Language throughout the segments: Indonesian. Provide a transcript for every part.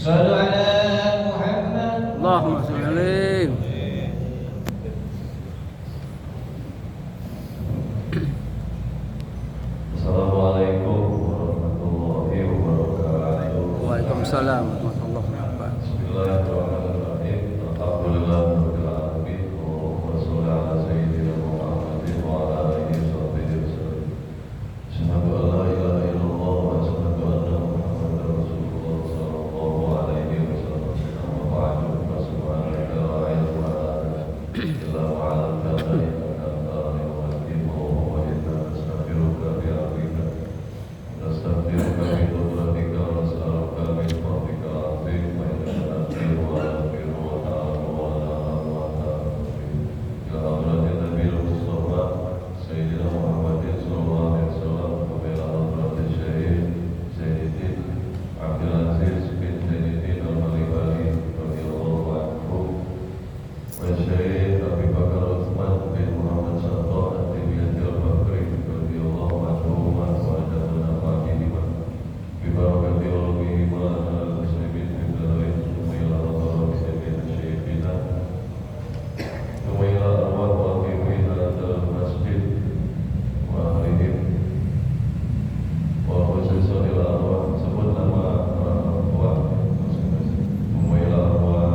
Sallu ala Muhammad. Allahumma sholli alaihi. Assalamualaikum warahmatullahi wabarakatuh. Waalaikumsalam warahmatullahi wabarakatuh. Bismillahirrahmanirrahim. Alhamdulillahirabbil alamin. Wa sholli ala sayyidina Muhammadin wa ala alihi washabbihi wasallam. Asyhadu an la ilaha illallah wa asyhadu anna Muhammadar Rasulullah sallallahu alaihi wasallam. Amma ba'du. Subhanaka la ilma lana illa ma 'allamtana innaka antal alimul hakim. Wa inna nastaghfiruka bi amrika. Nastaghfiruka bi qudratika wa nas'aluka min fadlika al-'azim wa innaka antal wa yaghfiru wa ta'afu wa la hamwa wa la ila hadratin nabiyil mustafa sayyidina Muhammadin sallallahu alaihi wasallam wa ila hadratin syahid sayyidin Abdul Aziz bin Zainuddin al-Malibari radhiyallahu anhu wa syahid Abi Bakar Utsman bin Muhammad Sato at-Tibiyati al-Bakri radhiyallahu anhu wa adana faqihima bi barakati ulumihima al-muslimin fi dalain wa ila hadratin syekhina wa ila arwah waqimin al-masjid wa ahlihim wa khususan ila arwah sebut nama arwah wa ila arwah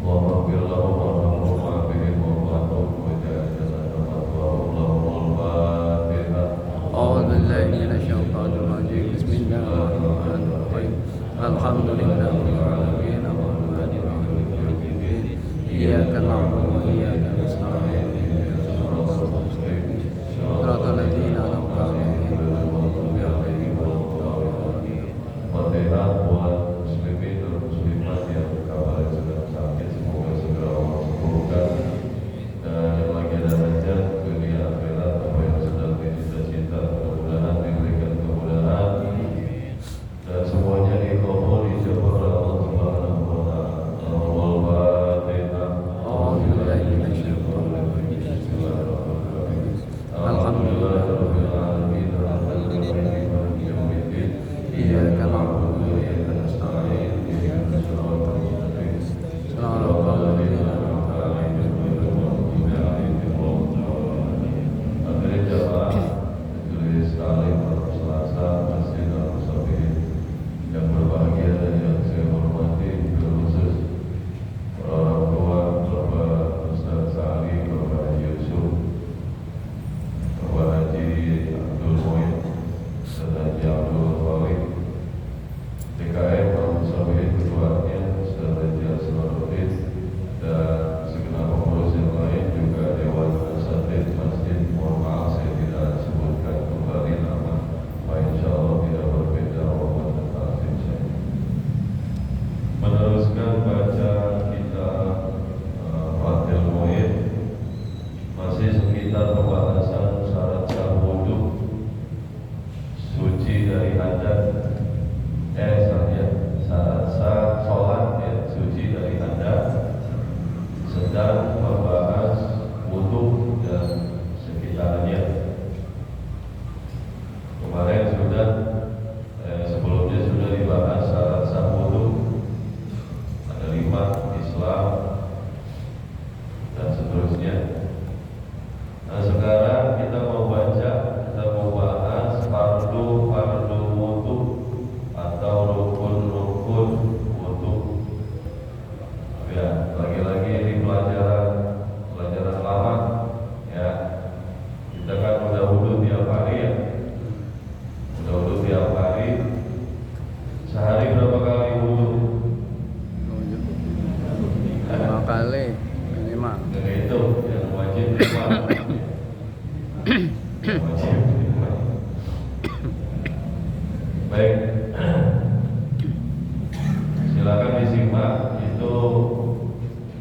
Allahumma fir lahum warhamhum wa'afihim wa'afihim wa ja'alna rahmatuhum lahumul Fatihah. A'udzu billahi minasy syaithanir rajim. Bismillahirrahmanirrahim. Alhamdulillahirabbil alamin. Arrahmanir rahim. Iyyaka na'budu wa iyyaka nasta'in. Shiratal ladzina an'amta 'alaihim ghairil maghdubi 'alaihim waladdallin. Fatihah buat muslimin dan muslimat yang kabarnya sedang sakit, semoga segera Allah sembuhkan, dan yang lagi ada hajat dunia akhirat apa yang sedang dicita-cita mudah-mudahan diberikan kemudahan dan semuanya dikabul dijabah oleh Allah Subhanahu wa taala. Allahumma Fatihah. A'udzu billahi minasy syaithanir rajim. Bismillahirrahmanirrahim. Alhamdulillahirabbil alamin. Arrahmanirrahim. Maliki yaumiddin. Iyyaka na'budu wa iyyaka nasta'in. Ihdinas siratal mustaqim. Shiratal ladzina an'amta 'alaihim ghairil maghdubi 'alaihim waladdallin. Hadirin jamaah majelis taklim pada Selasa Masjid Al-Musafirin yang berbahagia dan yang saya hormati, terkhusus para orang tua, Bapak Ustaz Sa'ali, Bapak Haji Yusuf, Bapak Haji Abdul Muin, dan Haji Abdul Khalid, TKM Al-Musafirin ketuanya Ustaz Haji Asmaruddin, dan segenap pengurus yang lain, juga Dewan Asatid Masjid. Mohon maaf saya tidak sebutkan kembali nama, Pak, insya Allah tidak berbeda walaupun terkasih saya. Meneruskan baca kitab Fathul Mu'in, masih sekitar pembahasan syarat sah wudu, suci dari hadas, syarat sah sholat, suci dari hadas, sedang membahas wudu dan sekitarnya. Kemarin sudah sebelumnya sudah dibahas syarat sah wudu, ada 5, Islam dan seterusnya. Nah sekarang kita mau bahas fardu wudu atau rukun-rukun wudu. Ya, lagi-lagi ini pelajaran lama ya. Kita kan udah wudu tiap hari ya. Sehari berapa kali wudu? 5 kali minimal. Dari itu yang wajib 5. Yang wajib 5. Baik. Silakan disimak itu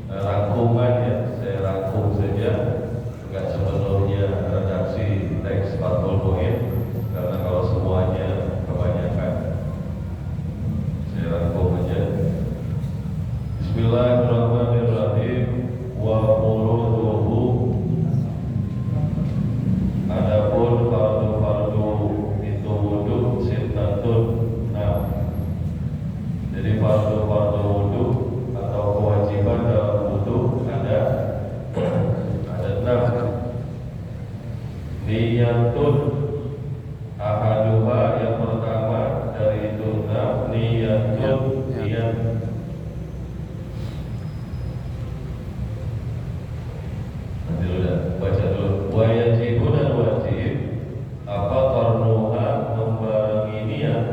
rangkuman ya. Saya rangkum saja, enggak sepenuhnya redaksi teks Fathul Mu'in, karena kalau semuanya kebanyakan. Saya rangkum aja. Bismillahirrahmanirrahim. Wa niyatun. Ahaduha yang pertama dari itu niyatun niat. Nanti udah baca dulu. Wajibun dan wajib apa qarnuha membarengi niat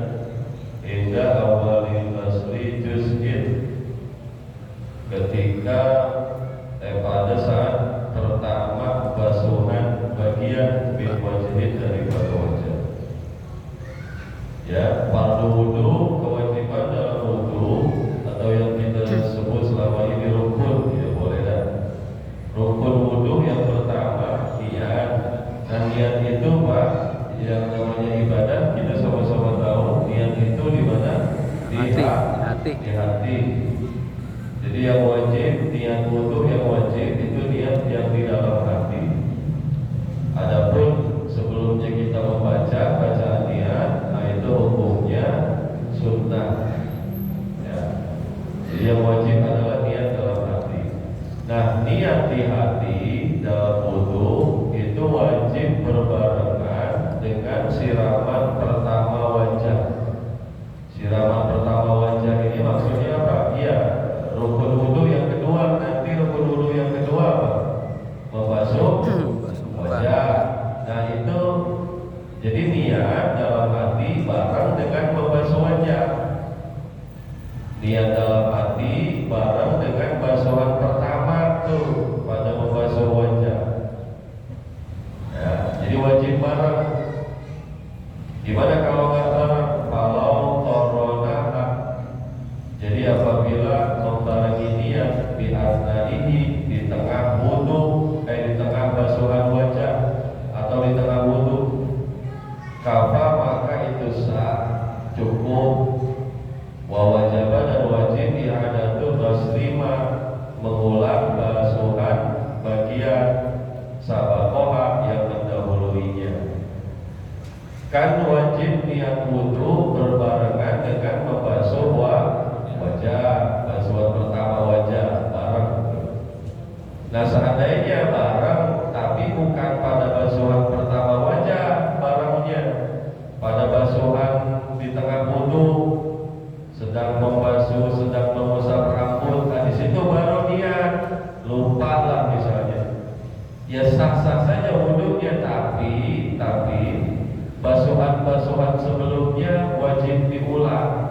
hingga awalil asli juz'in ketika pada saat pertama basuhan bagian bin wajibin dari wajah. Ya, fardu wudu, kewajiban dalam wudu atau yang kita sebut selama ini rukun, ya boleh dah. Rukun wudu yang pertama niat, dan niat itu Pak, yang namanya ibadah kita sama-sama tahu niat itu di mana? Di hati. Di hati. Jadi yang wajib niat wudu yang wajib itu niat yang di dalam hati. Adapun sebelumnya kita membaca bacaan niat, nah itu hukumnya sunnah. Ya. Jadi yang wajib adalah niat dalam hati. Nah, niat di hati dalam wudu itu wajib berbarengan dengan siraman pertama wajah. Siraman pertama wajah ini maksudnya apa? Ya, rukun wudu yang kedua. Nanti rukun wudu yang kedua apa? Membasuh wajah. Nah itu jadi niat dalam hati bareng dengan membasuh wajah. Niat dalam hati bareng dengan basuhan pertama tuh pada membasuh wajah. Ya, jadi wajib bareng. Gimana kalau nggak bareng? Kalau corona, jadi apabila membarengi niat di asnaihi di tengah wudu, di tengah basuhan wajah atau di tengah wudu, kafa maka itu sah, cukup. Wa wajaba dan wajib i'adatu ghaslima mengulang basuhan bagian sabaqoha yang mendahuluinya. Kan wajib niat wudu berbarengan dengan membasuh wajah, basuhan pertama wajah bareng. Nah seandainya bareng tapi bukan pada basuhan pertama wajah barengnya, pada basuhan di tengah wudu, sedang membasuh, sedang mengusap rambut, nah di situ baru niat, lupa lah misalnya, ya sah-sah saja wudunya, tapi basuhan sebelumnya wajib diulang.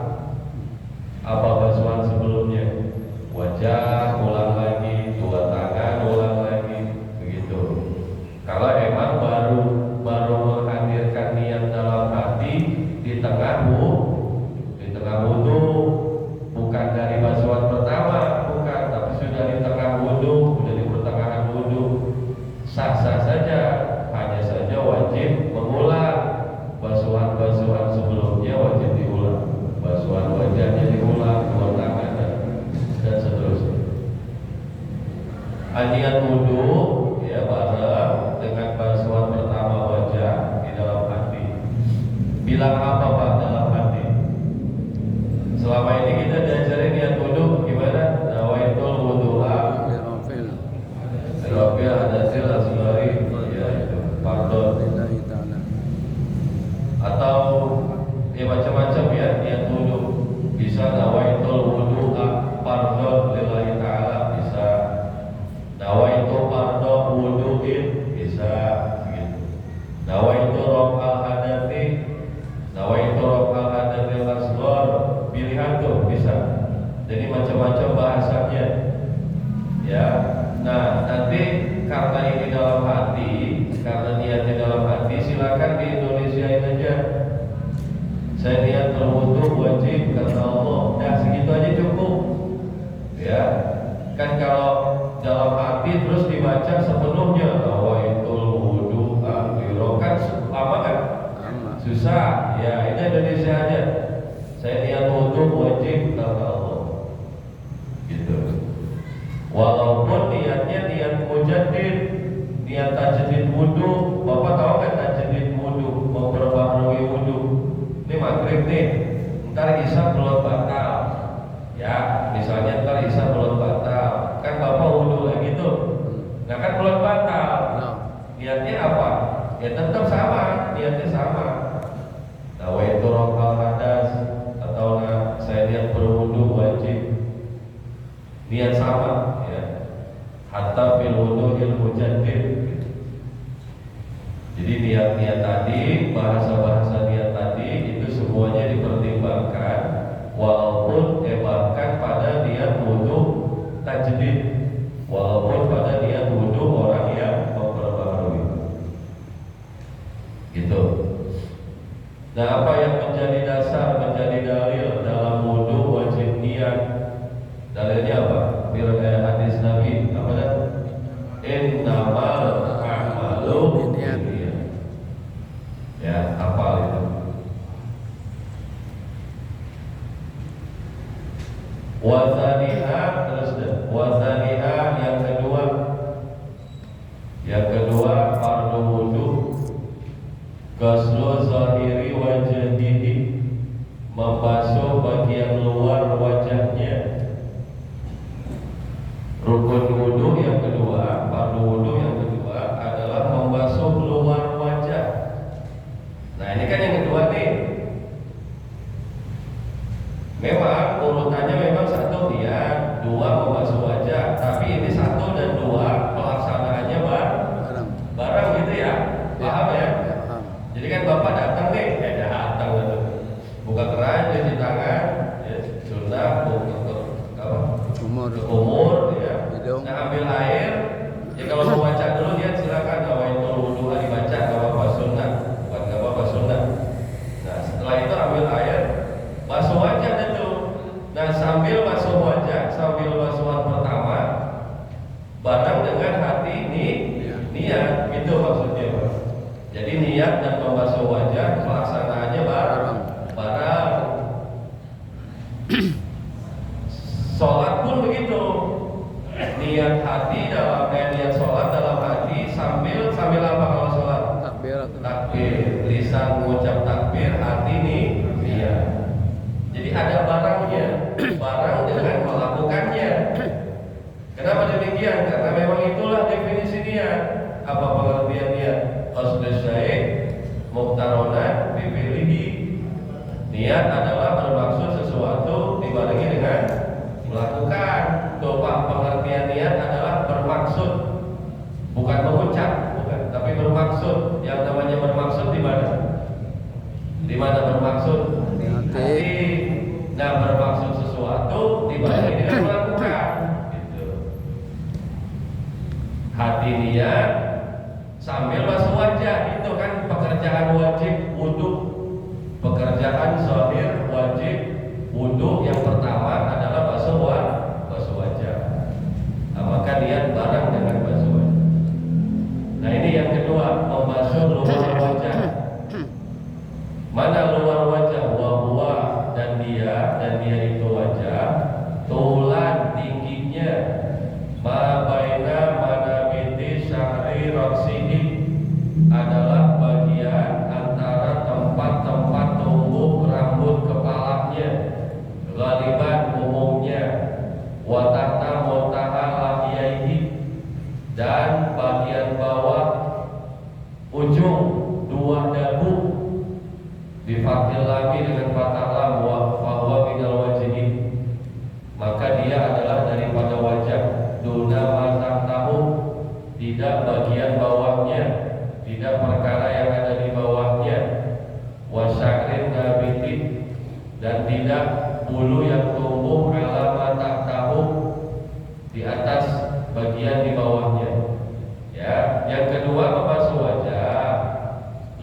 Apa basuhan sebelumnya? Wajah ulang lagi, dua tangan ulang lagi, begitu. Kalau emang baru menghadirkan niat dalam hati di tengah wudu, bukan dari basuhan pertama, bukan, tapi sudah di tengah wudu, sudah di pertengahan wudu, sah-sah saja, hanya saja wajib mengulang. Basuhan sebelumnya wajib diulang, basuhan wajahnya diulang, dua tangan dan seterusnya. Niat wudu ya bareng dengan basuhan pertama wajah di dalam hati. Bilang apa Pak dalam hati? Selama ini kita diajarin niat wudu gimana? Nawaitul wudu'a Rabbil hadasil asghari, ya itu pardon. Atau ya macam-macam ya niat wudu. Bisa nawaitul wudu'a pardon lillahi ta'ala, bisa nawaitul pardon wudu'in, bisa begitu. Nawaitul raf'al hadathi, nawaitul raf'al hadathil asghar, pilihan tuh bisa. Jadi macam-macam bahasanya. Ya. Nah, nanti karena ini dalam hati, karena niatnya dalam hati, silakan di Indonesiain aja. Saya niat berwudu wajib kata Allah. Nah, segitu aja cukup. Ya. Kan kalau dalam hati terus dibaca sepenuhnya nawaitul wudu'a kan lama kan? Susah. Ya, ini Indonesia aja. Saya niat wudu wajib kata Allah. Gitu. Walaupun niatnya niat mujaddid, niat tajdid wudu. Bapak tahu kan tajdid wudu, memperbaharui wudu. Ini maghrib nih, ntar isya belum batal. Ya, misalnya ntar isya belum batal, kan bapak wudu lagi tuh. Nah kan belum batal. Niatnya apa? ya tetap sama, niatnya sama. Nawaitu raf'al hadas atau saya niat berwudu wajib, niat sama ya. Hatta fil wudu'il mujaddid. Jadi niat-niat tadi, bahasa-bahasa niat tadi itu semuanya dipertimbangkan, walaupun bahkan pada niat wudu tajdid, walaupun pada niat wudu orang yang memperbaharui. Gitu. Nah, apa yang menjadi dasar, menjadi dalil dalam wudu wajib niat? Dalilnya apa? Firman hadis Nabi, apa dah? Innamal a'malu binniyat. Ya, hafal itu. Wasaniha, terus deh. Wasaniha yang kedua fardu wudu ghuslu zahiri wajhihi, membasuh bagian luar wajahnya. Rukun wudu yang kedua, fardu wudu yang kedua adalah membasuh luar wajah. Nah, ini kan yang kedua nih. Memang urutannya memang satu niat, dua membasuh wajah, tapi ini satu dan dua pelaksanaannya bareng gitu ya. Paham ya? Jadi kan Bapak datang nih, datang gitu. Buka keran, cuci tangan, ya, sunnah, umur ya. Nah, ambil air. Ya kalau mau baca dulu dia silakan, nawaitul wudu dibaca, enggak apa-apa sunnah. Bukan enggak apa-apa sunnah. Nah, setelah itu ambil air, basuh wajah itu. Nah, sambil basuh wajah, sambil basuhan pertama bareng dengan hati ini niat, itu maksudnya, Pak. Jadi niat dan membasuh wajah pelaksanaannya bareng. Sholat pun begitu. Niat hati dalam niat sholat dalam hati sambil apa kalau sholat? Takbir. Lisan mengucap takbir, hati niat. Jadi ada barangnya, barang dengan melakukannya. Kenapa demikian? Karena memang itulah definisi niat. Apa pengertian niat? Qasdus syai' muqtaronan bi fi'lihi. Niat adalah bermaksud sesuatu dibarengi dengan melakukan. Pak, pengertian niat adalah bermaksud, bukan mengucap, bukan, tapi bermaksud. Yang namanya bermaksud di mana? Di mana bermaksud? Hati. Nah, bermaksud sesuatu dibarengi dengan melakukan. Gitu. Hati niat sambil basuh wajah, itu kan pekerjaan wajib wudu. Pekerjaan zahir wajib wudu yang pertama adalah basuh wajah. Nah, maka niat bareng dengan basuh wajah. Nah, ini yang kedua, membasuh luar wajah. Mana luar wajah? Wahwa dan dia itu wajah tulan tingginya ma baina manabiti syahri raksihi, adalah bagian antara tempat-tempat tumbuh rambut kepalanya, ghaliban umumnya, wa tahta muntaha lahiyaihi, dan bagian bawah ujung dua dagu, bifathil lami dengan fathah lam, wa fahuwa minal wajhi, maka dia adalah daripada wajah. Duna ma tahtahu, tidak bagian bawahnya, tidak perkara yang ada di bawahnya. Wa syakrin nabitin, dan tidak bulu yang tumbuh ala ma tahtahu, di atas bagian di bawahnya. Ya, yang kedua membasuh wajah,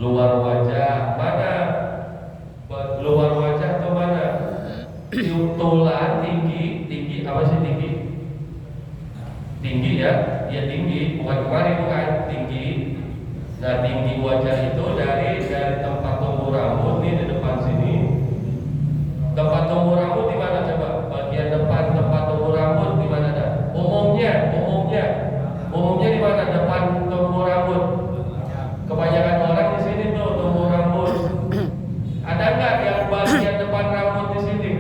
luar wajah. Mana luar wajah ke mana? Tulan tinggi apa sih tinggi? Tinggi ya, dia tinggi, bukan kemarin bukan tinggi. Nah, tinggi wajah itu dari tempat tumbuh rambut nih di depan sini. Tempat tumbuh rambut di mana coba? Bagian depan tempat tumbuh rambut di mana dah? Umumnya di mana depan tumbuh rambut? Kebanyakan orang di sini tuh tumbuh rambut. Ada nggak yang bagian depan rambut di sini?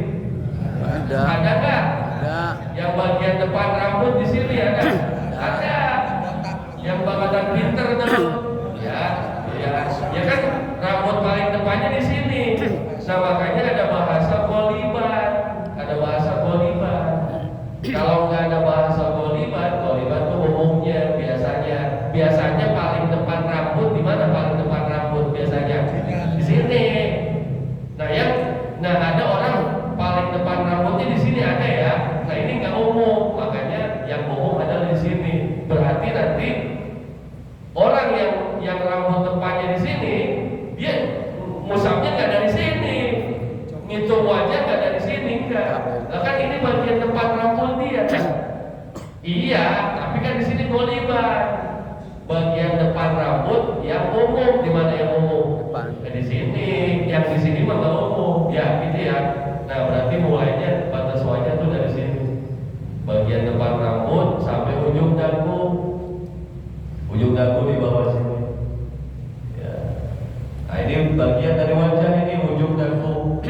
Ada nggak? Yang bagian depan rambut di sini ada? Ada. Yang bagian pinter tuh, ya. biasanya paling depan rambut di mana? Paling depan rambut biasanya di sini. Nah ada orang paling depan rambutnya di sini ada ya. Nah ini nggak umum, makanya yang umum adalah di sini. Berarti nanti orang yang rambut depannya di sini, dia musafnya nggak dari sini, ngitung wajah nggak dari sini, enggak. Nah, kan ini bagian depan rambut dia. Iya, tapi kan di sini goliban. Bagian depan rambut yang umum, di mana yang umum? Di sini, yang di sini mah nggak umum, ya gitu ya. Nah berarti mulainya batas wajah tuh dari sini, bagian depan rambut sampai ujung dagu di bawah sini. Ya. Nah ini bagian dari wajah ini ujung dagu,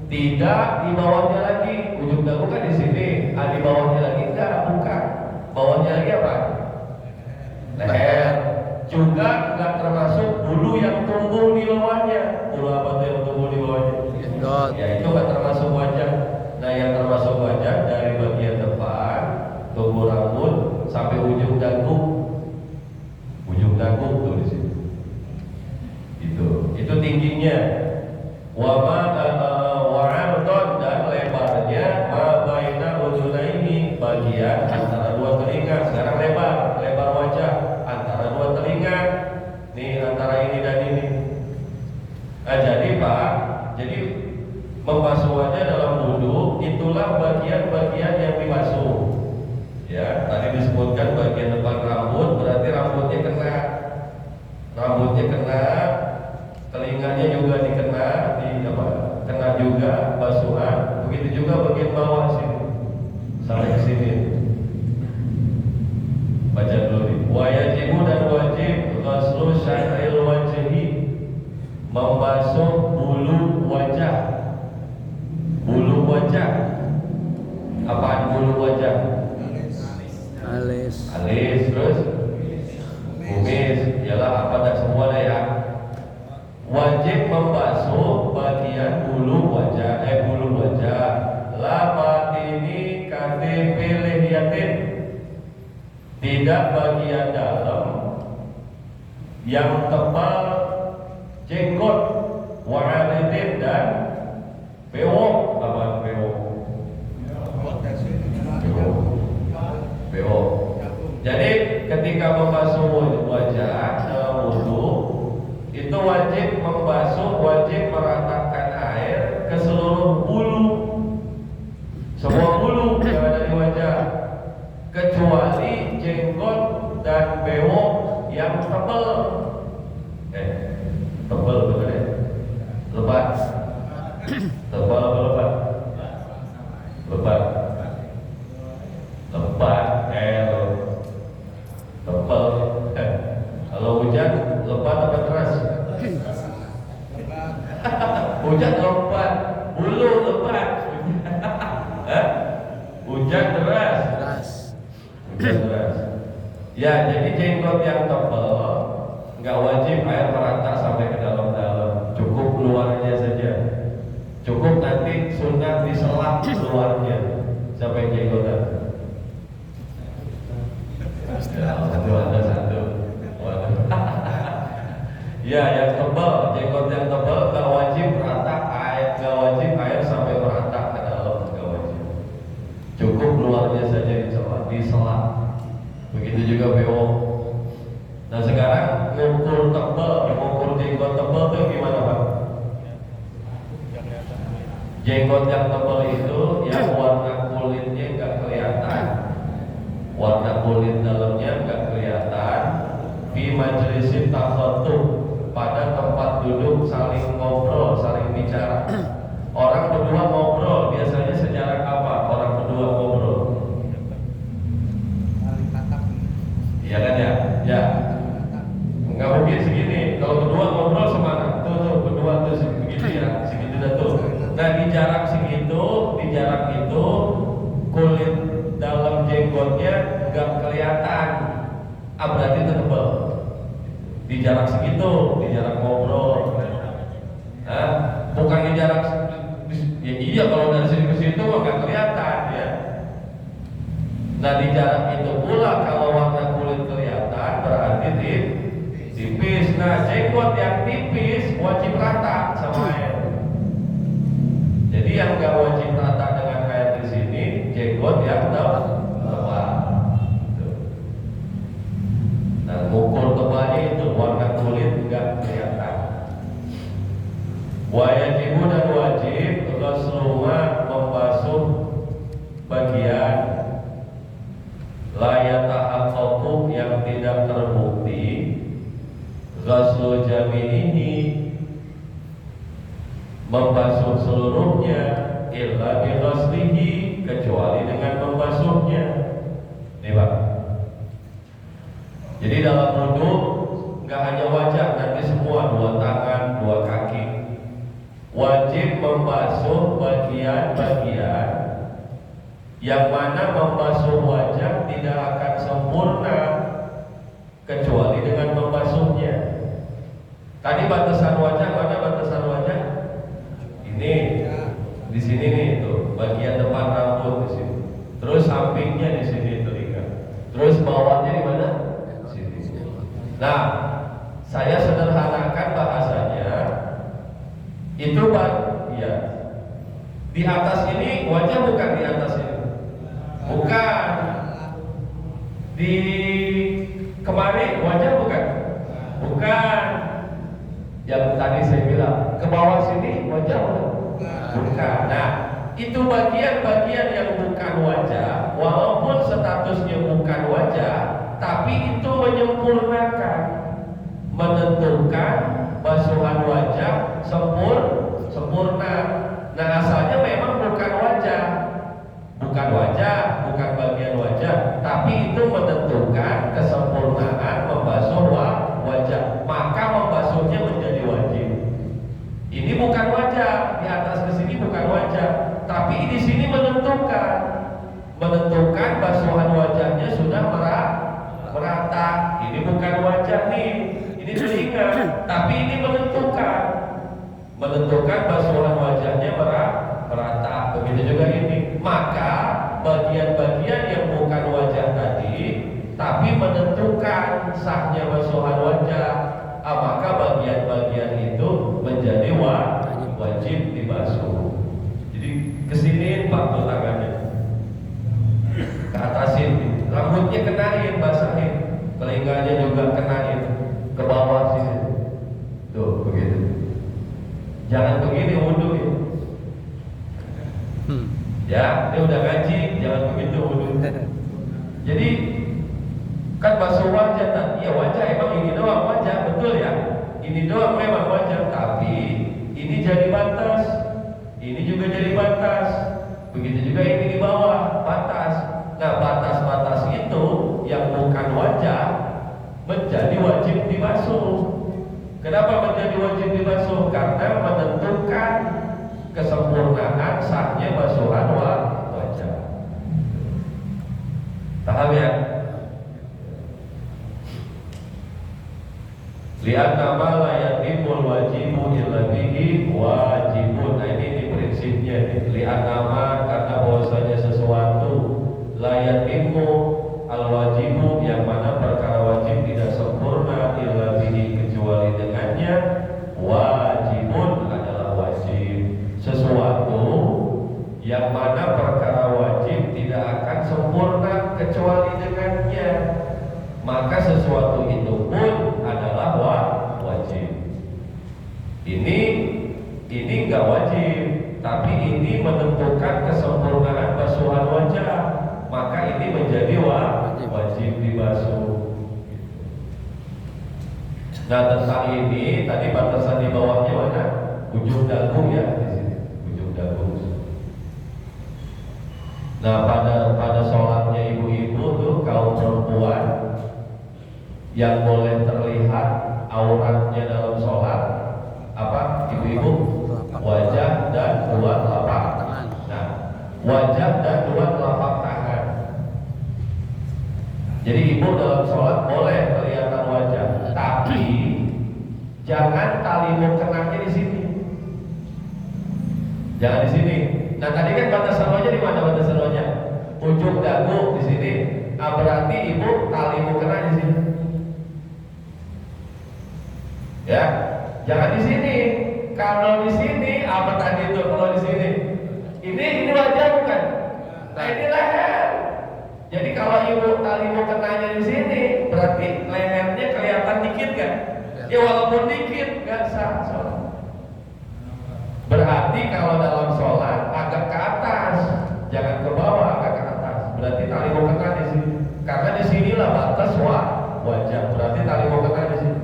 tidak di bawahnya lagi. Ujung dagu kan di sini, di bawahnya lagi enggak, bukan. Bawahnya lagi apa? Leher. Juga nggak termasuk bulu yang tumbuh di bawahnya. Bulu apa tuh yang tumbuh di bawahnya? Ya itu nggak termasuk wajah. Nah yang termasuk wajah dari bagian depan tumbuh rambut sampai ujung dagu tuh di sini. Itu tingginya. Wa'ardon dan lebarnya baina udunaini, bagian antara dua telinga. Sekarang lebar wajah antara dua telinga. Nih antara ini dan ini. Nah jadi Pak, jadi membasuh wajah dalam wudu itulah bagian-bagian yang dibasuh. Ya, tadi disebutkan bagian depan rambut, berarti rambutnya kena, telinganya juga kena juga basuhan. Begitu juga bagian bawah sini sampai ke sini. Baca dulu nih. Wajibu dan wajib ghuslu sya'ril wajhi, membasuh bulu wajah. Apaan bulu wajah? Alis, terus kumis, ialah apa tak semua dah ya. Wajib membasuh bagian bulu wajah. La batini katifi lihyatin, tidak bagian dalam yang tebal jenggot, wa'alidin dan bewok. Apa bewok? Jadi ketika membasuh wajah dalam wudu itu wajib meratakan air ke seluruh bulu, semua bulu yang ada di wajah, kecuali jenggot dan bewok yang tebal. Tebal betul ya? Lebat. Tebal apa lebat? Lebat. Tebal. Kalau hujan lebat apa deras? Hujan lebat, bulu lebat. Hujan deras. Ya, jadi jenggot yang tebal nggak wajib air merata sampai ke dalam-dalam, cukup luarnya saja. Cukup nanti sunat diselap luarnya sampai jenggotan. Satu. Ya, yang tebal, jenggot yang tebal nggak wajib air sampai merata ke dalam, nggak wajib. Cukup luarnya saja diselap. Begitu juga bewok. Nah sekarang ngukur jenggot tebal itu gimana Pak? Jenggot yang tebal itu yang warna kulitnya nggak kelihatan, warna kulit dalamnya nggak kelihatan. Fi majlisin takhatub, pada tempat duduk saling ngobrol, saling bicara. Orang berdua ngobrol, biasanya sejarah apa? Orang berdua ngobrol. Iya kan ya? Ya. Nggak mungkin segini. Kalau berdua ngobrol semana? Tuh berdua tuh segitu ya, segitu dah tuh. Nah di jarak itu kulit dalam jenggotnya nggak kelihatan. Berarti itu tebal. Di jarak segitu, di jarak ngobrol. Bukan di jarak. Ya iya, kalau dari sini ke situ nggak kelihatan ya. Nah di jarak itu pula kalau warna kulit kelihatan berarti jenggot yang tipis wajib rata sama air. Jadi yang nggak wajib rata dengan air di sini jenggot yang tebal. Dan ukur tebalnya itu warna kulit nggak kelihatan. Wajibu dan wajib Rasulullah membasuh bagian layatahaqqaqu yang tidak terbukti ghuslu jami'ihi membasuh seluruhnya illa bi ghuslihi kecuali dengan membasuhnya. Nih Pak. Jadi dalam wudu nggak hanya wajah, nanti semua dua tangan, dua kaki wajib membasuh bagian-bagian yang mana membasuh wajah tidak akan sempurna kecuali dengan membasuhnya. Tadi batasan wajah, mana batasan wajah? Ini di sini nih tuh, bagian depan rambut di sini. Terus sampingnya di sini telinga. Terus bawahnya di mana? Sini. Nah, saya sederhanakan bahasanya. Itu ya. Di atas ini wajah bukan di atas ini. Bukan. Di kemarin wajah bukan. Bukan. Yang tadi saya bilang ke bawah sini wajah bukan. Nah, itu bagian-bagian yang bukan wajah, walaupun statusnya bukan wajah, tapi itu menyempurnakan, menentukan basuhan wajah sempurna. Nah, asalnya memang bukan wajah, bukan bagian wajah, tapi itu menentukan kesempurnaan membasuh wajah. Maka membasuhnya menjadi wajib. Ini bukan wajah, di atas ke sini bukan wajah, tapi di sini menentukan basuhan wajahnya sudah merata. Ini bukan wajah nih, ini telinga, tapi ini menentukan basuhan wajahnya merata. Begitu juga ini. Maka bagian-bagian yang bukan wajah tadi, tapi menentukan sahnya basuhan wajah, maka bagian-bagian itu menjadi wajib dibasuh. Jadi kesini Pak tuh tangannya, ke atasin, rambutnya kenain, basahin, telinganya juga kenain, ke bawah sini. Tuh begitu. Jangan begini wudu ya. Ya, dia udah ngaji, jangan begitu wudu. Jadi kan basuh wajah tadi, ya wajah emang ini doang wajah, betul ya. Ini doang memang wajah, tapi ini jadi batas, ini juga jadi batas. Begitu juga ini di bawah batas. Nah, batas-batas itu yang bukan wajah menjadi wajib dibasuh. Kenapa menjadi wajib dibasuh? Karena menentukan kesempurnaan sahnya basuhan wajah. Paham ya? Lianna ma la yatimul wajibu illa bihi wajibun. Nah, ini prinsipnya. Lianna ma, karena bahwasanya sesuatu la yatimu al wajibu, yang mana perkara wajib tidak sempurna illa bihi, kecuali dengannya. Wajibun adalah wajib. Sesuatu yang mana perkara wajib tidak akan sempurna kecuali dengannya, maka sesuatu itu pun adalah wajib. Ini enggak wajib, tapi ini menentukan kesempurnaan basuhan wajah, maka ini menjadi wajib dibasuh. Nah, tentang ini tadi batasan di bawahnya mana? Ujung dagu ya, di sini. Ujung dagu. Nah, pada sholatnya ibu-ibu tuh, kaum perempuan yang boleh terlihat auratnya dalam sholat apa, ibu-ibu? Wajah dan dua telapak tangan. Nah, wajah dan dua telapak tangan. Jadi ibu dalam sholat boleh kelihatan wajah, tapi jangan tali mukenanya di sini. Jangan di sini. Nah, tadi kan batasan wajah di mana batasan wajah? Ujung dagu di sini. Berarti ibu tali mukena di sini. Ya, jangan di sini. Kalau di sini apa tadi itu? Kalau di sini, ini wajah bukan? Nah ini leher. Jadi kalau ibu tali mau kenanya di sini, berarti lehernya kelihatan dikit kan? Ya walaupun dikit nggak sah sholat. Berarti kalau dalam sholat agak ke atas, jangan ke bawah, agak ke atas. Berarti tali mau kena di sini. Karena di sinilah batas wajah. Berarti tali mau kena di sini.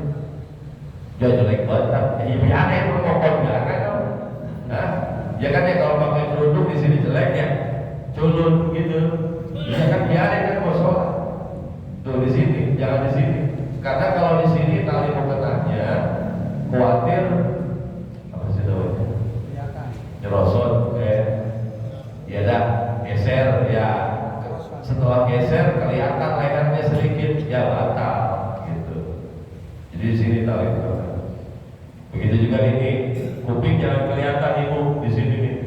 Ya jelek banget. Ya biarin ngomong jangan dong. Nah, ya kan ya kalau pakai kerudung di sini jelek ya, culun gitu. Ya kan biarin kan mau sholat. Tuh di sini, jangan di sini. Karena kalau di sini tali mau kenanya, khawatir apa sih namanya? Nyerosot, ya dah geser ya. Setelah geser kelihatan lehernya sedikit, ya batal gitu. Jadi di sini tali kenanya. Begitu juga ini kuping jangan kelihatan ibu di sini nih.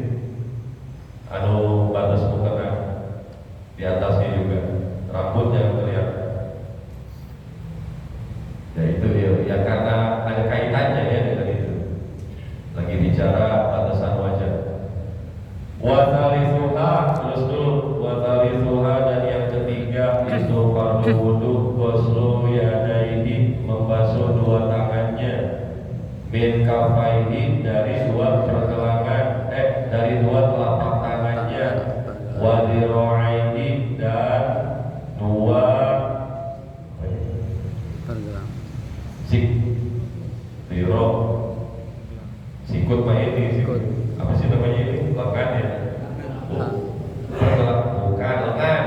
Batas mukena di atasnya juga. Rambut jangan kelihatan. Ya itu ya karena ada kaitannya ya dengan itu. Lagi bicara batasan wajah. Wa thalithuha, terus dulu wa thalithuha, dan yang ketiga itu fardu wudu ghuslu yadaihi, membasuh dua tangannya, min kafaihi, dari dua pergelangan dari dua telapak tangannya, wa dhira'aihi, dan dua biro sikut ini apa sih namanya ini lengan ya bukan lengan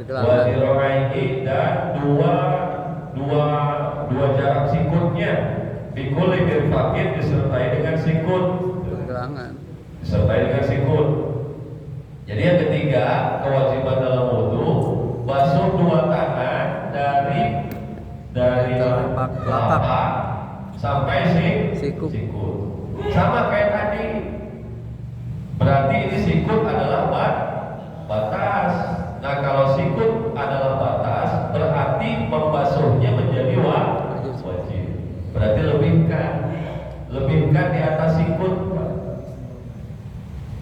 wadiroaini, dan dua jarak sikutnya, bikul mirfakin, disertai dengan sikut, disertai dengan sikut. Jadi yang ketiga kewajiban dalam wudu, basuh dua tangan dari telapak sampai sikut. Sama kayak tadi. Berarti ini sikut adalah batas. Nah kalau sikut adalah batas, berarti membasuhnya menjadi wajib. Berarti lebihkan di atas sikut.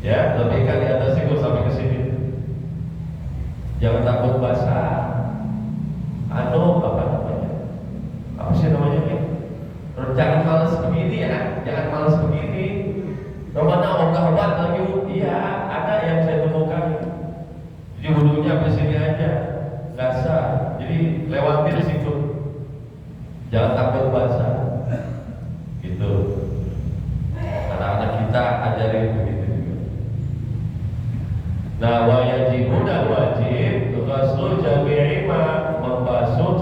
Ya, lebihkan di atas sikut sampai ke sini. Jangan takut basah. Apa sih namanya nih? Jangan malas begini ya, jangan malas begini. Romana ogah-ogah lagi, iya ada yang saya temukan. Jadi wudunya sampai sini aja, nggak sah. Jadi lewatin situ. Jangan takut basah. Gitu. Anak-anak kita ajarin begitu juga. Nah, wajibu dan wajib ghuslu jami'i ma, membasuh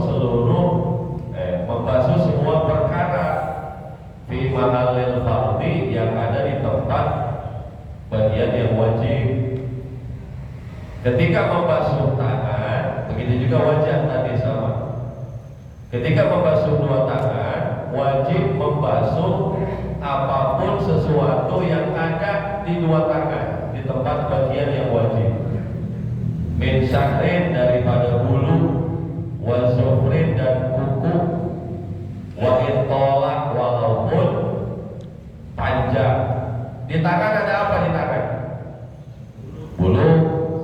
semua perkara fi mahallil fardhi, yang ada di tempat bagian yang wajib. Ketika membasuh tangan, begitu juga wajah tadi sama. Ketika membasuh dua tangan, wajib membasuh apapun sesuatu yang ada di dua tangan, di tempat bagian yang wajib. Min syahrin, daripada bulu, wa zufrin, dan kuku, wa intolak, walaupun panjang. Di tangan ada apa di tangan? Bulu.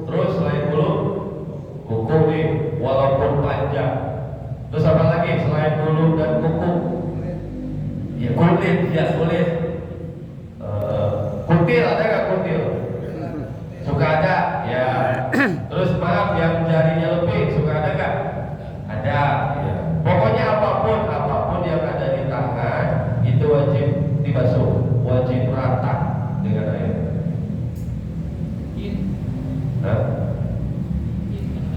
Terus selain bulu, kuku nih, walaupun panjang. Terus apa lagi selain bulu dan kuku? Ya kulit, kulit. Kutil, ada nggak kutil? Suka ada, ya. Terus maaf, yang jarinya lebih, suka ada nggak? Ada. Ya. Pokoknya apapun yang ada di tangan itu wajib dibasuh, wajib rata dengan air. Hah?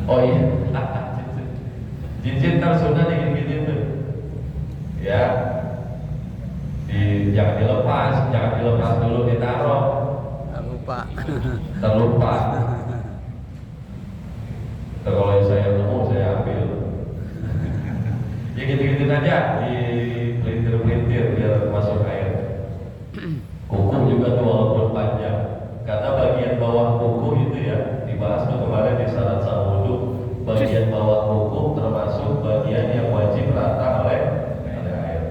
Oh iya. Cincin tersunah dikit-dikit tuh. Ya. Jangan dilepas dulu, ditaruh. Terlupa. Kalau saya nemu saya ambil. Ya gitu-gitu aja, di pelintir-pelintir biar masuk air. Kuku juga tuh walaupun panjang, karena bagian bawah kuku itu ya dibahas tuh kemarin di syarat sah wudu. Bagian bawah kuku termasuk bagian yang wajib rata oleh air.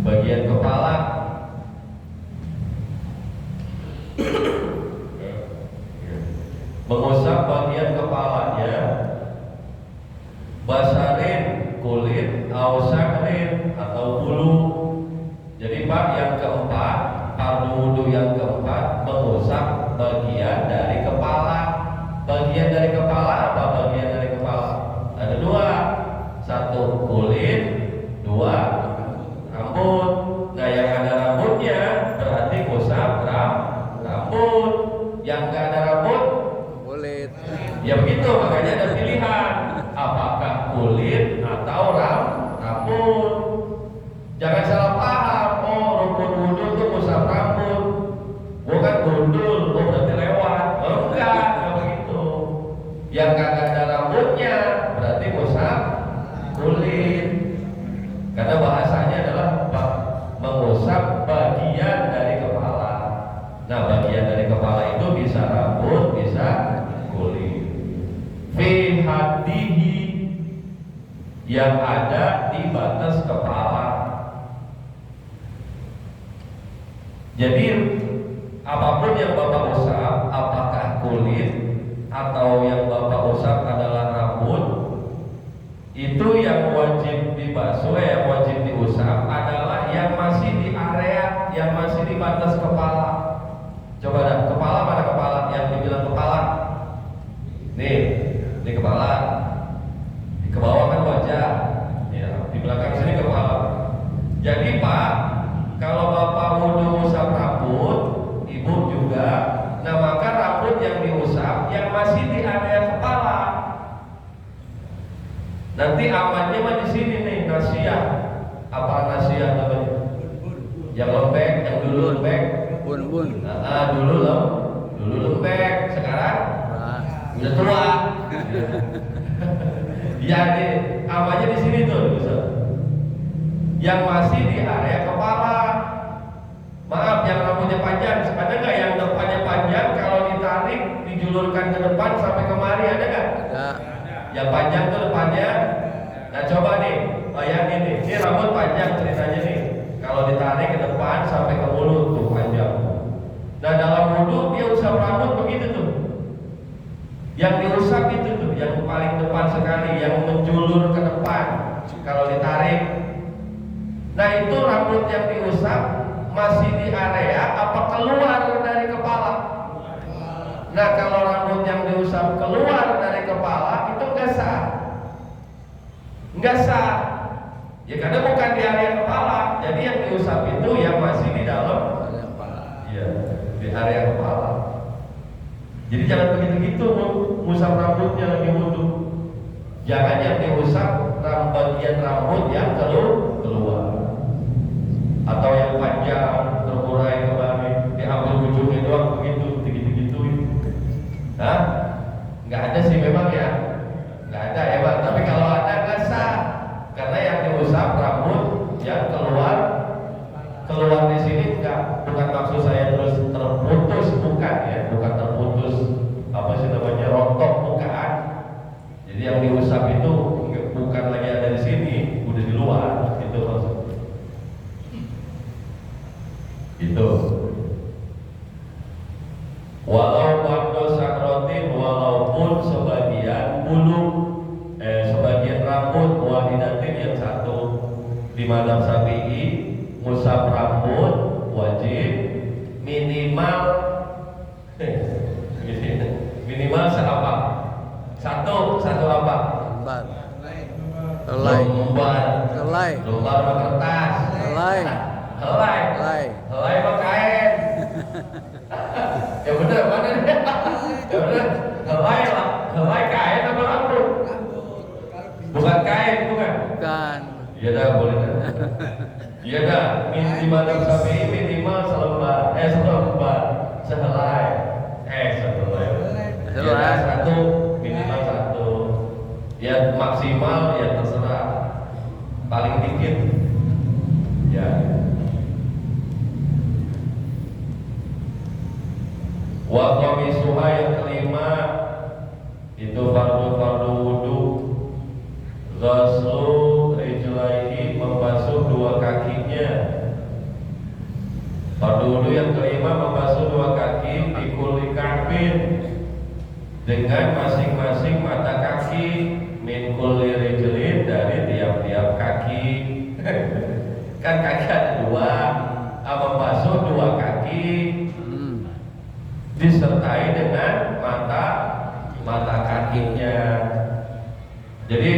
bagian kepala. Mengusap bagian kepalanya. Basarin kulit, ausakrin atau bulu. Jadi Pak, yang keempat, fardu wudu yang keempat, mengusap bagian dari kepala. Bagian dari kepala apa? Bagian dari kepala ada dua, satu kulit, dua rambut. Nah, yang ada rambutnya berarti usap rambut. Yang nggak ada rambut kulit. ya begitu, makanya ada pilihan apakah kulit atau rambut. Jangan salah paham, oh rukun wudu itu usap rambut, bukan gundul, oh berarti lewat. Oh enggak begitu. Yang kagak ada rambutnya berarti usap kulit, karena bahasanya adalah mengusap bagian dari kepala. Nah, bagian dari kepala itu bisa rambut, bisa kulit. Fi hadihi, yang ada di batas kepala. Jadi apapun yang Bapak usap, apakah kulit atau yang Bapak usap adalah rambut, itu yang wajib dibasuh, yang wajib diusap adalah yang masih di area, yang masih di batas kepala. Coba dah, kepala mana kepala? Yang dibilang kepala. Nih, ini kepala. Ke bawah kan wajah. Ya, di belakang sini kepala. Jadi Pak, kalau Bapak wudu usap rambut, Ibu juga, nah maka rambut yang diusap yang masih di area kepala. Nanti amannya mah di sini nih, nasiah. Apa nasiah namanya? Yang lembek, yang dulu lembek. Bun. Dulu lembek, sekarang udah tua. Ya nih, amannya di sini tuh, bisa. Yang masih di area kepala. Maaf, yang rambutnya panjang, ada nggak yang depannya panjang? Kalau ditarik, dijulurkan ke depan sampai kemari, ada nggak? Ada. Yang panjang tuh depannya. Nah coba nih, bayangin nih, ini rambut panjang ceritanya nih. Kalau ditarik ke depan sampai ke mulut tuh panjang. Nah dalam wudu dia usap rambut begitu tuh. Yang diusap itu tuh, yang paling depan sekali, yang menjulur ke depan. Kalau ditarik, nah itu rambut yang diusap masih di area apa keluar dari kepala? Nah kalau rambut yang diusap keluar dari kepala itu nggak sah. Nggak sah. Ya karena bukan di area kepala. Jadi yang diusap itu yang masih di dalam, ya, di area kepala. Jadi jangan begitu-gitu ngusap rambutnya lagi wudu. Jangan yang diusap bagian rambut yang keluar. Atau yang panjang terurai kembali, diambil ujungnya doang begitu, gitu-gituin. Hah? Nggak ada sih memang ya, nggak ada ya Pak. Tapi kalau ada nggak sah, karena yang diusap rambut yang keluar di sini nggak, bukan maksud saya terus terputus, bukan ya, bukan terputus apa sih namanya rontok, bukan. Jadi yang diusap itu bukan lagi ada di sini, udah di luar, itu maksud. Itu walau pada sakrotin, walaupun sebagian bulu sebagian rambut wahidatin yang satu. Di madzhab Syafi'i ngusap rambut wajib minimal minimal seapa? Satu apa? Helai. Lembar kertas. Helai mah kain. Ya bener mana nih? Ya bener. Helai kain apa rambut? Bukan kain, bukan. Iya dah, boleh dah. Iya dah, minimal Syafi'i minimal selembar, sehelai. Ya dah, satu, minimal satu. Ya maksimal ya terserah. Paling dikit. Ya. Wa qamisuha yang kelima itu fardu wudu. Ghuslu rijlaihi, membasuh dua kakinya. kelima membasuh dua kaki di kulli ka'bin dengan masing-masing mata kaki, min kulli rijlin dari tiap-tiap kaki. Kan kaki ada dua, membasuh dua kaki disertai dengan mata kakinya. Jadi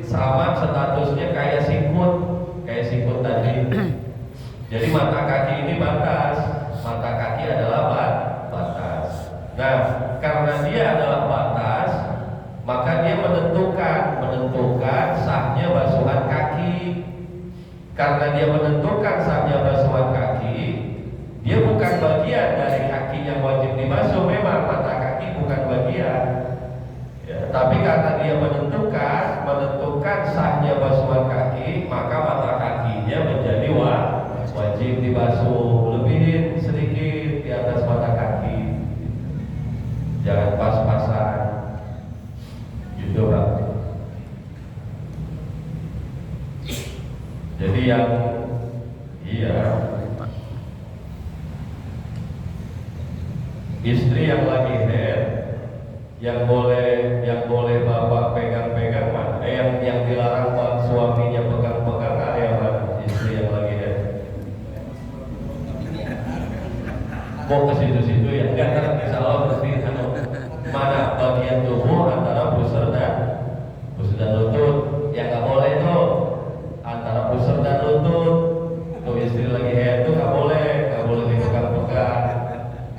sama statusnya kayak sikut tadi. Jadi mata kaki ini batas, mata kaki adalah batas. Nah, karena dia adalah batas, maka dia menentukan sahnya basuhan kaki. Karena dia menentukan sahnya basuhan kaki, dia bukan bagian dari kaki yang wajib dibasuh. Memang mata kaki bukan bagian, ya, tapi karena dia menentukan sahnya basuhan kaki, maka mata kakinya menjadi wajib dibasuh. Lebihin sedikit di atas mata kaki, jangan pas-pasan gitu, Pak. Jadi istri yang lagi haid, yang boleh bapak pegang-pegang mana? Yang dilarang suaminya pegang-pegang area mana? Istri yang lagi haid. Kok ke situ-situ ya? Enggak, insya Allah mesti mana bagian tubuh antara pusar dan lutut yang nggak boleh tuh, antara pusar dan lutut. Tuh istri lagi haid tuh nggak boleh dipegang-pegang.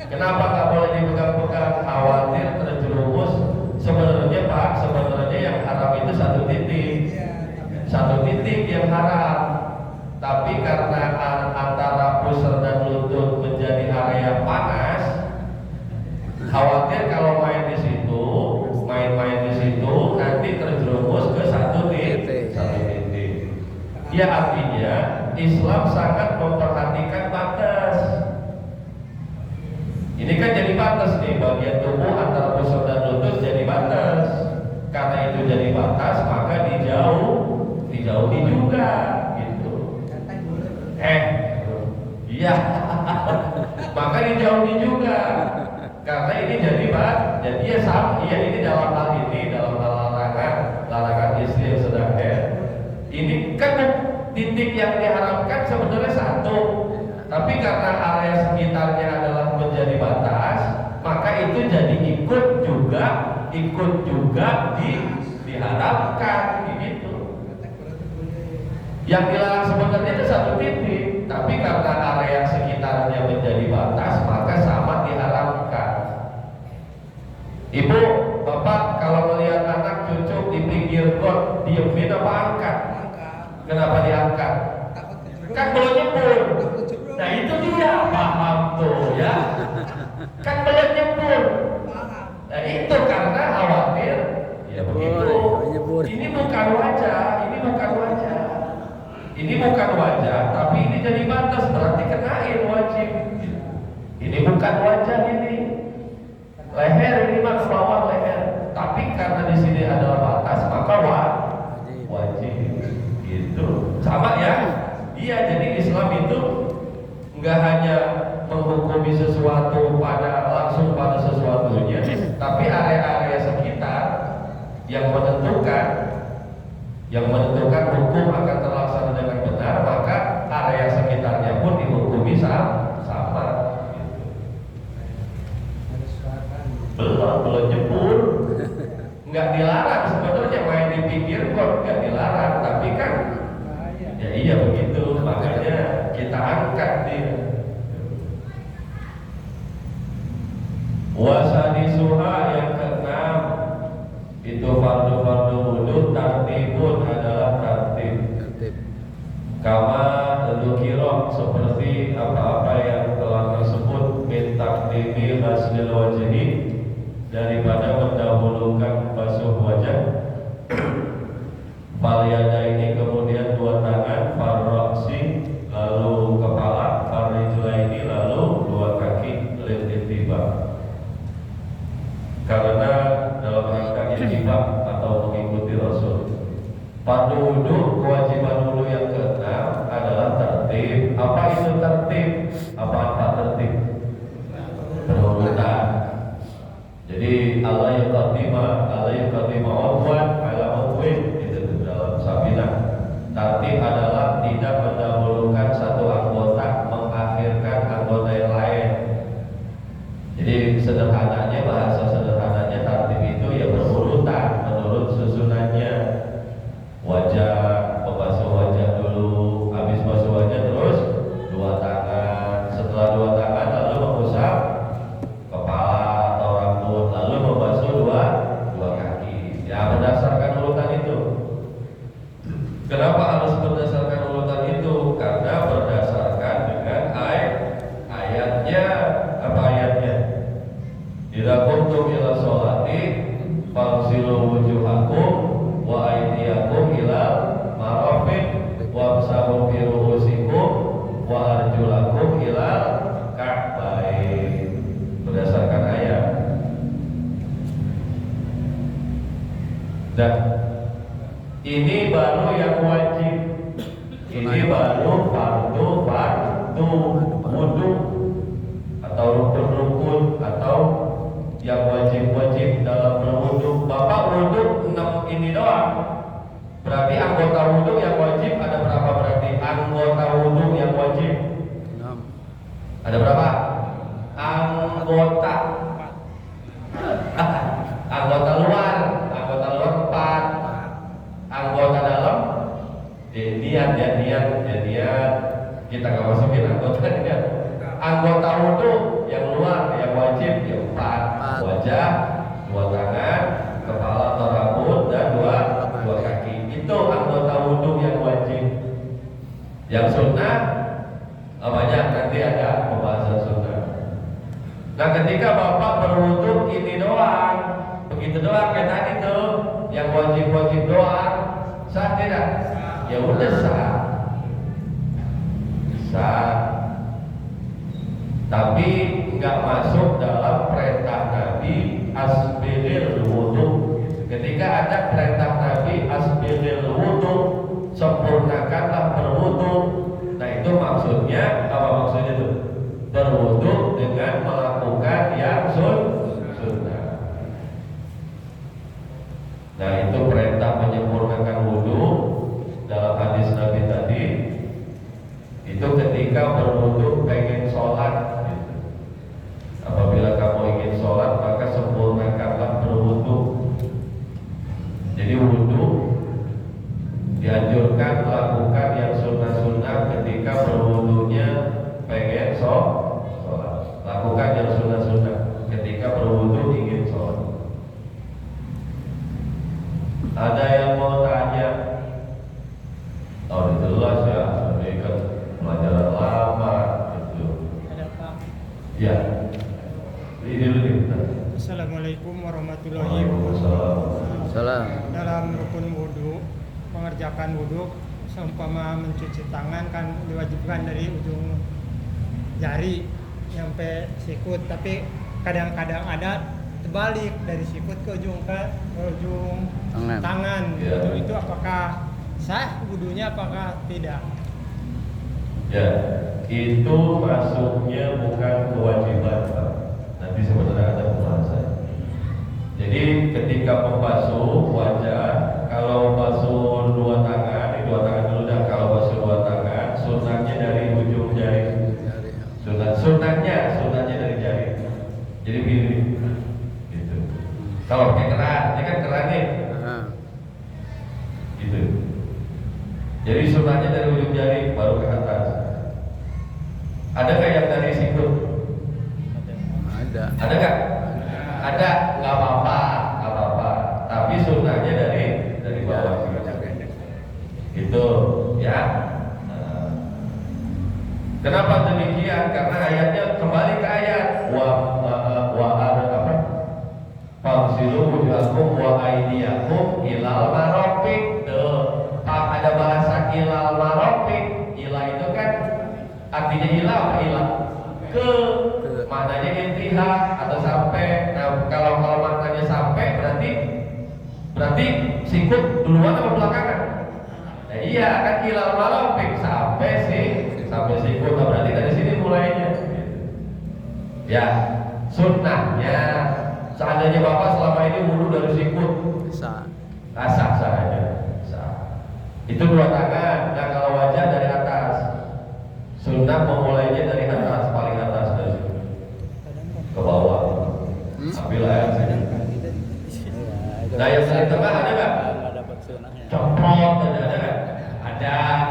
Kenapa nggak boleh dipegang-pegang? Khawatir terjerumus. Sebenarnya yang haram itu satu titik yang haram. Tapi karena antara pusar dan lutut menjadi area panas, khawatir kalau main di situ nanti terjerumus ke satu titik. Ya, artinya Islam sangat memperhatikan batas. Ini kan jadi batas nih, bagian tubuh antara pusar dan lutut jadi batas. Karena itu jadi batas, maka dijauhi juga gitu. Iya. Maka dijauhi juga. Karena ini jadi ini dalam hal larangan istri yang sedang haid. Ini kan titik yang diharapkan sebenarnya satu, tapi karena area sekitarnya adalah menjadi batas, maka itu jadi ikut juga diharapkan gitu. Yang dilarang sebenarnya itu satu titik, tapi karena area sekitarnya menjadi batas, maka sama diharapkan. Ibu, bapak kalau melihat anak cucu di pinggir got, diemin apa angkat? Kenapa diangkat? Kan belum nyebur. Nah itu dia, paham tuh ya. Kan belum nyebur. Nah itu karena khawatir. Ya begitu. Ini bukan wajah, tapi ini jadi batas, berarti kenain wajib. Ini bukan wajah ini. Leher ini mah ke bawah leher. Tapi karena di sini adalah batas, maka wajib. Gitu. Sama ya? Iya, jadi Islam itu nggak hanya menghukumi sesuatu langsung pada sesuatunya, tapi area-area sekitar yang menentukan hukum akan terlaksana dengan benar, maka area sekitarnya pun dihukumi sama. Belum jebur, nggak dilarang sebenarnya main di pinggir got, nggak dilarang, tapi kan ya iya begitu, makanya kita angkat dia. Wasadisuha yang keenam itu fardu wudhu tartibun adalah tartib. Kama dzukira seperti apa-apa yang telah tersebut min taqdimi ghaslil wajhi, daripada mendahulukan basuh wajah, fal yadaini kemudian dua tangan, farroksi lalu kepala, farrijlaini lalu dua kaki, lil ittiba, karena dalam rangka ittiba atau mengikuti Rasul. Fardu wudu, kewajiban wudu yang keenam adalah tertib. Apa itu tertib? Apa tertib? tidak mendahulukan satu anggota mengakhirkan anggota yang lain. Jadi sederhananya, bahasa sederhananya tartib itu ya berurutan menurut susunannya. Wajah, membasuh wajah dulu, habis basuh wajah terus dua tangan, setelah dua tangan lalu mengusap kepala atau rambut, lalu membasuh dua kaki. Ya berdasarkan urutan itu. Kenapa harus berdasarkan urutan itu? Karena berdasarkan dengan ayatnya. Apa ayatnya? Idza qumtum ila sholati faghsilu wujuhakum wa aydiyakum ila marafiq wamsahu bi ru'usikum wa arjulakum ila ka'bayn. Berdasarkan ayat. Dan ini baru yang wajib. Ini baru fardu wudu atau rukun-rukun atau yang wajib-wajib dalam berwudu. Bapak wudu 6 ini doang. Berarti anggota wudu yang wajib ada berapa berarti? Anggota wudu yang wajib 6. ada berapa? Anggota anggota luar 4. Anggota dalam niat kita nggak masukin anggota niat. Anggota wudu yang luar yang wajib yang 4. Wajah, 2 tangan, kepala atau rambut, dan 2 kaki. Itu anggota wudu yang wajib. Yang sunnah banyak, nanti ada pembahasan sunnah. Nah ketika bapak berwudu ini doang, begitu doang kayak tadi tuh, yang wajib-wajib doang, sah tidak? Ya udah sah. Tapi nggak masuk dalam perintah Nabi asbiril wudu. Ketika ada perintah Nabi asbiril wudu, sempurnakanlah berwudu. Nah itu maksudnya apa? Maksudnya itu berwudu dengan melakukan yang sunnah. Nah itu perintah menyempurnakan wudu dalam hadis Nabi tadi. Itu ketika berwudu pengen sholat gitu. Apabila kamu ingin sholat maka sempurnakanlah berwudu. Jadi wudu dianjurkan lakukan yang sunnah-sunnah ketika berwudunya pengen sholat. Lakukan yang sunnah-sunnah ketika berwudu ingin sholat. Ada yang mau tanya? Oh jelas ya, ini kan pelajaran lama itu. Ada Pak. Ya. Ini dulu nih. Assalamualaikum warahmatullahi Waalaikumsalam. Salam. Dalam rukun wudhu, mengerjakan wudhu, seumpama mencuci tangan kan diwajibkan dari ujung jari sampai sikut, tapi kadang-kadang ada terbalik dari sikut ke ujung tangan. Ya. Itu apakah sah wudhunya apakah tidak? Ya, itu masuknya bukan kewajiban, Pak. Nanti sebenarnya ada pembahasan. Jadi ketika membasuh wajah, kalau basuh 2 tangan, ini 2 tangan dulu dah. Kalau basuh 2 tangan, sunatnya dari ujung jari. Sunatnya dari jari. Jadi begini, gitu. Kalau pakai keran, ini kan keran nih, gitu. Jadi sunatnya dari ujung jari baru ke atas. Ada nggak yang dari sikut? Ada. Ada nggak? Ada, nggak apa-apa. Tapi sunatnya dari bawah. Gitu, ya. Nah. Kenapa demikian? Karena ayatnya kembali ke ayat wa ada apa? Fagsilu wujuhakum wa aydiyakum ilal marafiq. Ada bahasa ilal marafiq. Ila itu kan artinya ila apa ila? Ke maknanya intiha atau sampai. Nah, kalau maknanya sampai berarti sikut duluan atau belakangan? Nah, iya kan ilal marafiq sampai sikut. Nah, berarti dari sini mulainya. Ya, sunnahnya seandainya Bapak selama ini wudu dari sikut, Sah. sah saja. Itu 2 tangan. Nah kalau wajah dari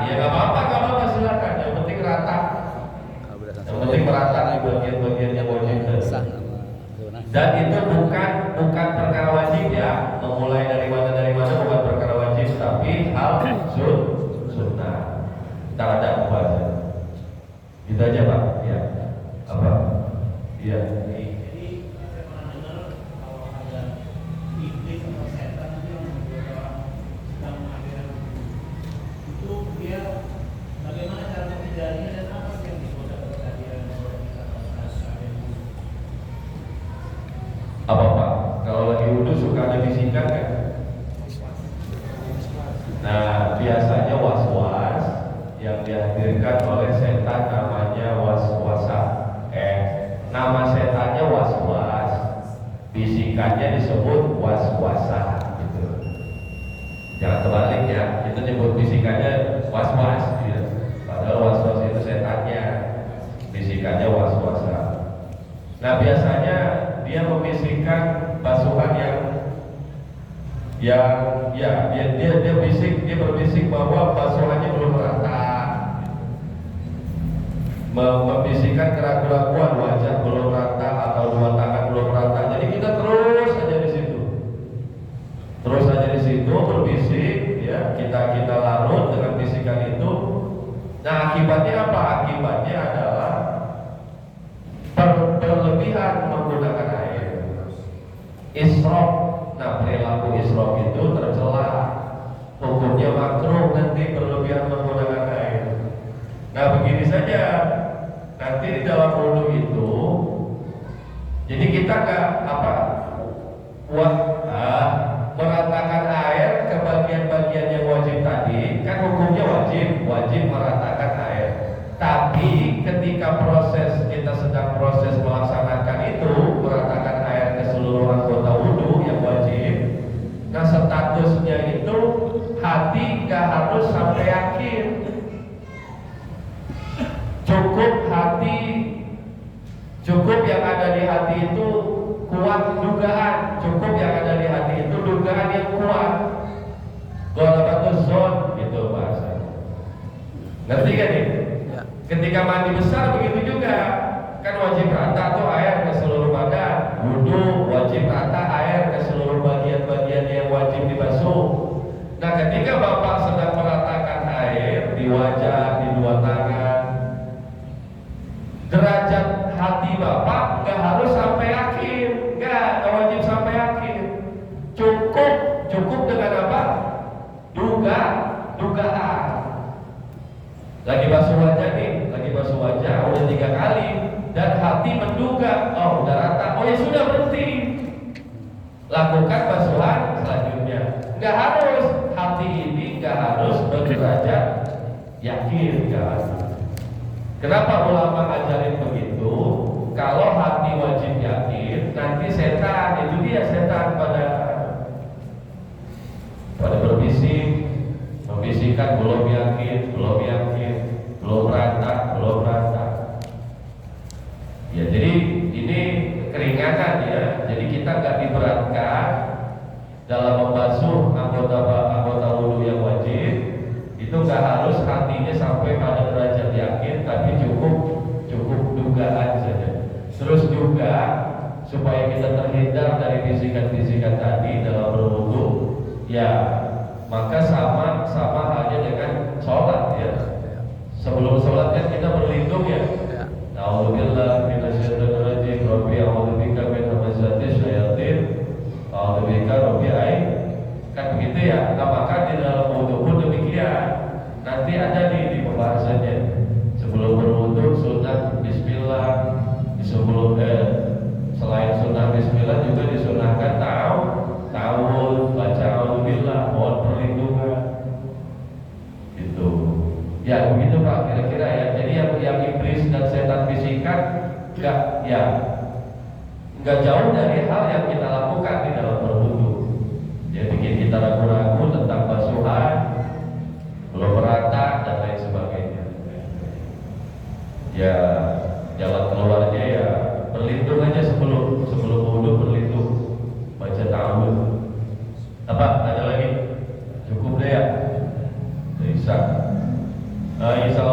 ya nggak apa-apa silakan. Yang penting rata. Yang penting merata di bagian-bagian yang wajib. Dan itu bukan perkara wajib ya. Memulai dari mana bukan perkara wajib, tapi hal sunnah. Ntar ada pembahasan. Itu aja Pak. Ya. Apa? Iya. Jadi saya pernah dengar kalau ada iblis atau setan yang membuat orang sedang mengakhirkan itu dia bagaimana cara menghindarinya dan apa sih yang dibuat kejadian Apa Pak? Kalau lagi wudhu suka ada bisikan kan? Nah biasanya was-was yang dihadirkan oleh setan namanya was-wasa. Nama setannya was-was, bisikannya disebut was-wasa gitu. Jangan terbalik ya, itu nyebut bisikannya was-was gitu. Padahal was-was itu setannya, bisikannya was-wasa. Nah biasanya dia membisikkan basuhan dia berbisik bahwa basuhannya belum rata, membisikkan keraguan wajah belum rata atau dua tangan belum rata. Jadi kita terus aja di situ berbisik ya, kita larut dengan bisikan itu. Nah akibatnya apa? Akibatnya adalah berlebihan menggunakan air. Israf. Nah perilaku israf itu tercela, hukumnya makruh nanti berlebihan menggunakan air. Nah begini saja, nanti di dalam wudhu itu, jadi kita meratakan air ke bagian-bagian yang wajib tadi, kan hukumnya wajib meratakan air. Tapi ketika kita sedang proses melaksanakan itu, meratakan air ke seluruh anggota wudhu yang wajib. Nah statusnya itu hati nggak harus sampai yakin. Cukup yang ada di hati itu kuat dugaan. Cukup yang ada di hati itu dugaan yang kuat. Ghalabatus zon gitu bahasa. Ngerti kan nih? Ketika mandi besar begitu juga, kan wajib rata tuh air ke seluruh badan. Wudu wajib rata air ke seluruh bagian-bagian yang wajib dibasuh. Nah ketika Bapak sedang meratakan air di wajah, di dua tangan, derajat hati Bapak nggak harus sampai yakin, nggak wajib sampai yakin. Cukup dengan apa? Dugaan. Lagi basuh wajah udah 3 kali dan hati menduga, oh udah rata, oh ya sudah berhenti. Lakukan basuhan selanjutnya. Nggak harus, hati ini nggak harus berderajat yakin, nggak harus. Kenapa ulama ajarin begitu? Kalau hati wajib yakin, nanti setan, itu dia setan pada membisikkan belum yakin, belum rata. Ya jadi ini keringanan ya. Jadi kita nggak diberatkan dalam membasuh anggota wudhu yang wajib. Itu nggak harus hatinya sampai pada derajat yakin, tapi cukup dugaan saja. Terus juga supaya kita terhindar dari bisikan-bisikan tadi dalam berwudu, ya maka sama halnya dengan sholat ya. Sebelum sholat kan kita berlindung ya. A'udzubillahi minasyaitonir rajim. Rabbi a'udzubika min hamazatis syayatin. A'udzubika rabbi kan begitu ya. Apakah di dalam wudu pun demikian? Nanti ada di pembahasannya. Sebelum berwudu sunat bismillah. Selain sunat bismillah juga disunahkan ta'awudz, baca a'udzubillah, mohon perlindungan. Gitu. Ya begitu Pak kira-kira ya. Jadi yang iblis dan setan bisikan nggak jauh dari hal yang kita lakukan di dalam berwudu. Dia bikin kita ragu-ragu tentang basuhan, belum merata dan lain sebagainya. Ya jalan keluarnya ya berlindung aja sebelum wudu, berlindung, baca ta'awudz. Apa? Ada lagi? Cukup deh ya. Bisa. Naisa